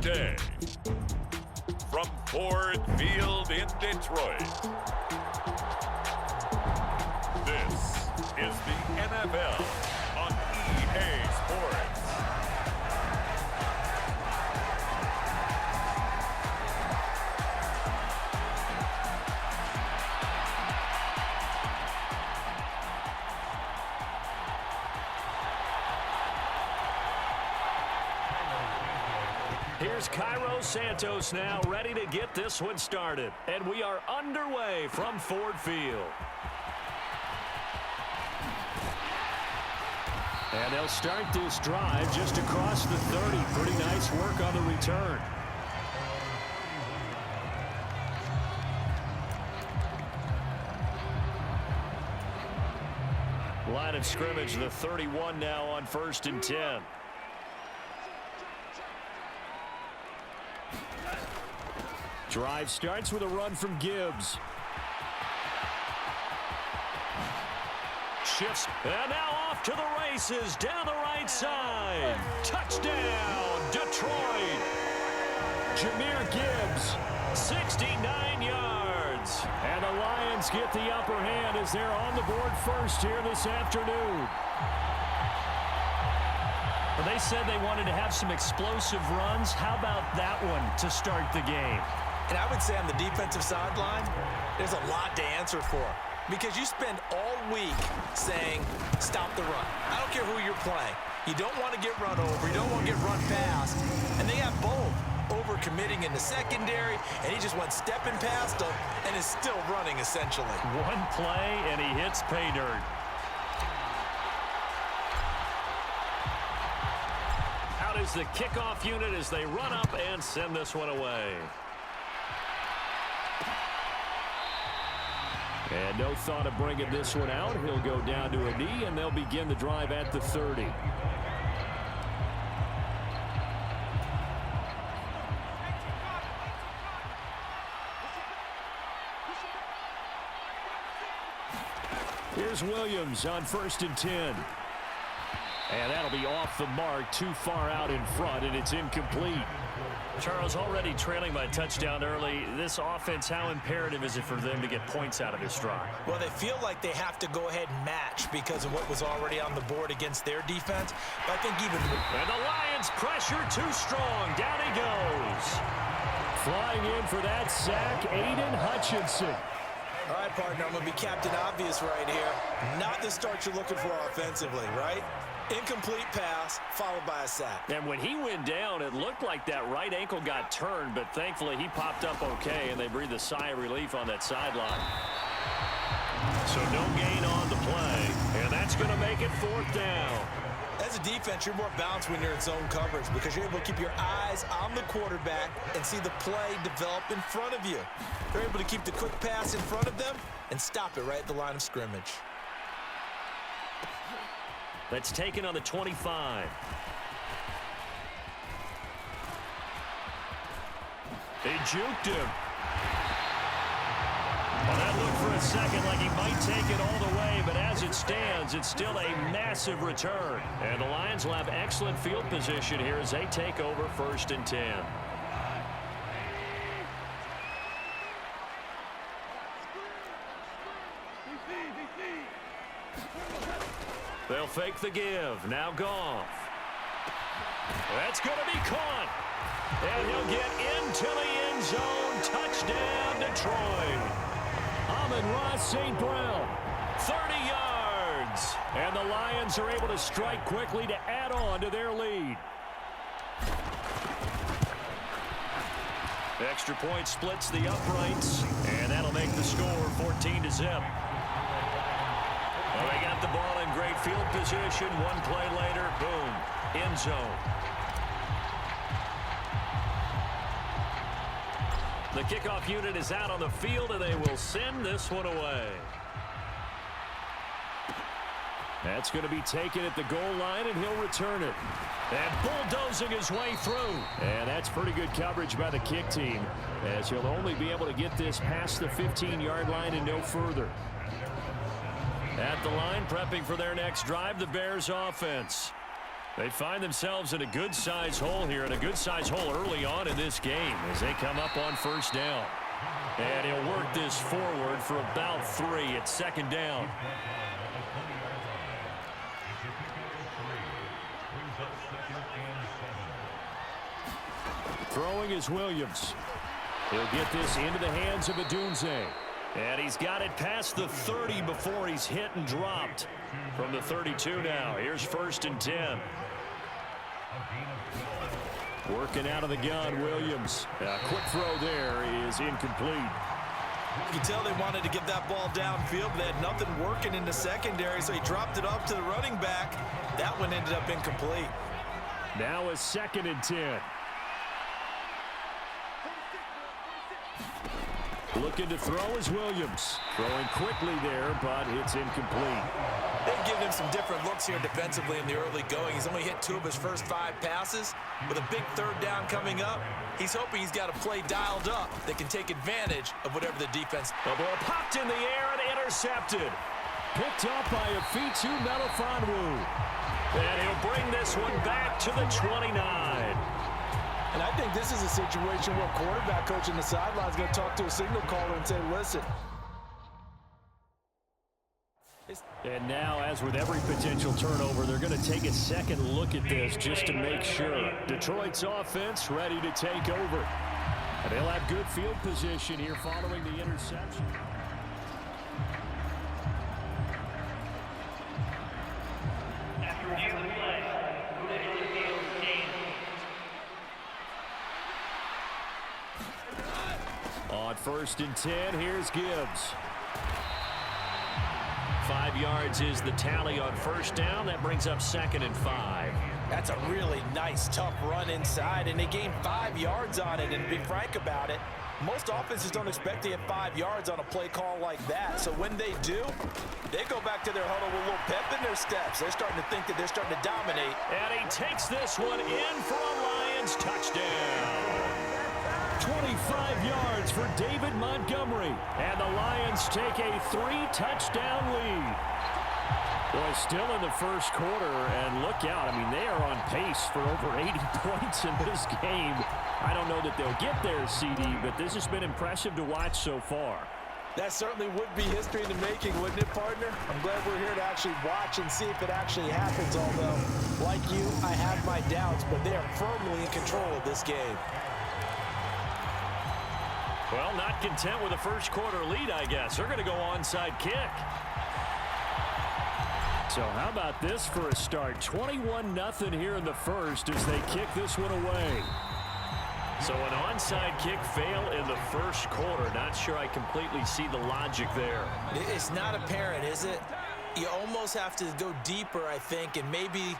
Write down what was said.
day, from Ford Field in Detroit, this is the NFL on EA Sports. Here's Cairo Santos now, ready to get this one started. And we are underway from Ford Field. And they'll start this drive just across the 30. Pretty nice work on the return. Line of scrimmage, the 31 now on 1st and 10. Drive starts with a run from Gibbs. Shifts, and now off to the races down the right side. Touchdown, Detroit. Jahmyr Gibbs, 69 yards. And the Lions get the upper hand as they're on the board first here this afternoon. Well, they said they wanted to have some explosive runs. How about that one to start the game? And I would say on the defensive sideline, there's a lot to answer for. Because you spend all week saying, stop the run. I don't care who you're playing. You don't want to get run over. You don't want to get run past. And they have both. Over-committing in the secondary, and he just went stepping past them and is still running, essentially. One play, and he hits pay dirt. Out is the kickoff unit as they run up and send this one away. And no thought of bringing this one out. He'll go down to a knee, and they'll begin the drive at the 30. Here's Williams on 1st and 10. And that'll be off the mark, too far out in front, and it's incomplete. Charles, already trailing by a touchdown early. This offense, how imperative is it for them to get points out of this drive? Well, they feel like they have to go ahead and match because of what was already on the board against their defense. But I think even... And the Lions pressure too strong. Down he goes. Flying in for that sack, Aiden Hutchinson. All right, partner, I'm going to be Captain Obvious right here. Not the start you're looking for offensively, right? Incomplete pass, followed by a sack. And when he went down, it looked like that right ankle got turned, but thankfully he popped up okay, and they breathed a sigh of relief on that sideline. So no gain on the play, and that's going to make it 4th down. As a defense, you're more balanced when you're in zone coverage because you're able to keep your eyes on the quarterback and see the play develop in front of you. They're able to keep the quick pass in front of them and stop it right at the line of scrimmage. That's taken on the 25. They juked him. Well, that looked for a second like he might take it all the way, but as it stands, it's still a massive return. And the Lions will have excellent field position here as they take over 1st and 10. They'll fake the give. Now Goff. That's going to be caught. And he'll get into the end zone. Touchdown, Detroit. Amon-Ra St. Brown, 30 yards. And the Lions are able to strike quickly to add on to their lead. The extra point splits the uprights. And that'll make the score 14-0. Well, they got the ball in great field position. One play later, boom, end zone. The kickoff unit is out on the field, and they will send this one away. That's going to be taken at the goal line, and he'll return it. And bulldozing his way through. And that's pretty good coverage by the kick team, as he'll only be able to get this past the 15-yard line and no further. At the line, prepping for their next drive, the Bears offense. They find themselves in a good-sized hole here, and a good-sized hole early on in this game as they come up on first down. And he'll work this forward for about 3 at second down. Throwing is Williams. He'll get this into the hands of Odunze. And he's got it past the 30 before he's hit and dropped. From the 32 now, here's 1st and 10. Working out of the gun, Williams. A quick throw there is incomplete. You can tell they wanted to get that ball downfield, but they had nothing working in the secondary, so he dropped it up to the running back. That one ended up incomplete. Now a 2nd and 10. Looking to throw is Williams. Throwing quickly there, but it's incomplete. They've given him some different looks here defensively in the early going. He's only hit 2 of his first 5 passes. With a big 3rd down coming up, he's hoping he's got a play dialed up that can take advantage of whatever the defense. The ball popped in the air and intercepted. Picked up by Afitu Melifonwu. And he'll bring this one back to the 29. And I think this is a situation where quarterback coach on the sideline is going to talk to a signal caller and say, listen. And now, as with every potential turnover, they're going to take a second look at this just to make sure. Detroit's offense ready to take over. And they'll have good field position here following the interception. After review of the play, Louisville Field gain. On 1st and 10, here's Gibbs. 5 yards is the tally on 1st down. That brings up 2nd and 5. That's a really nice, tough run inside, and they gained 5 yards on it. And to be frank about it, most offenses don't expect to get 5 yards on a play call like that. So when they do, they go back to their huddle with a little pep in their steps. They're starting to think that they're starting to dominate. And he takes this one in for a Lions touchdown. 25 yards for David Montgomery. And the Lions take a 3-touchdown lead. Boy, still in the first quarter, and look out. I mean, they are on pace for over 80 points in this game. I don't know that they'll get there, CD, but this has been impressive to watch so far. That certainly would be history in the making, wouldn't it, partner? I'm glad we're here to actually watch and see if it actually happens, although, like you, I have my doubts, but they are firmly in control of this game. Well, not content with a first quarter lead, I guess. They're going to go onside kick. So how about this for a start? 21-0 here in the first as they kick this one away. So an onside kick fail in the first quarter. Not sure I completely see the logic there. It's not apparent, is it? You almost have to go deeper, I think, and maybe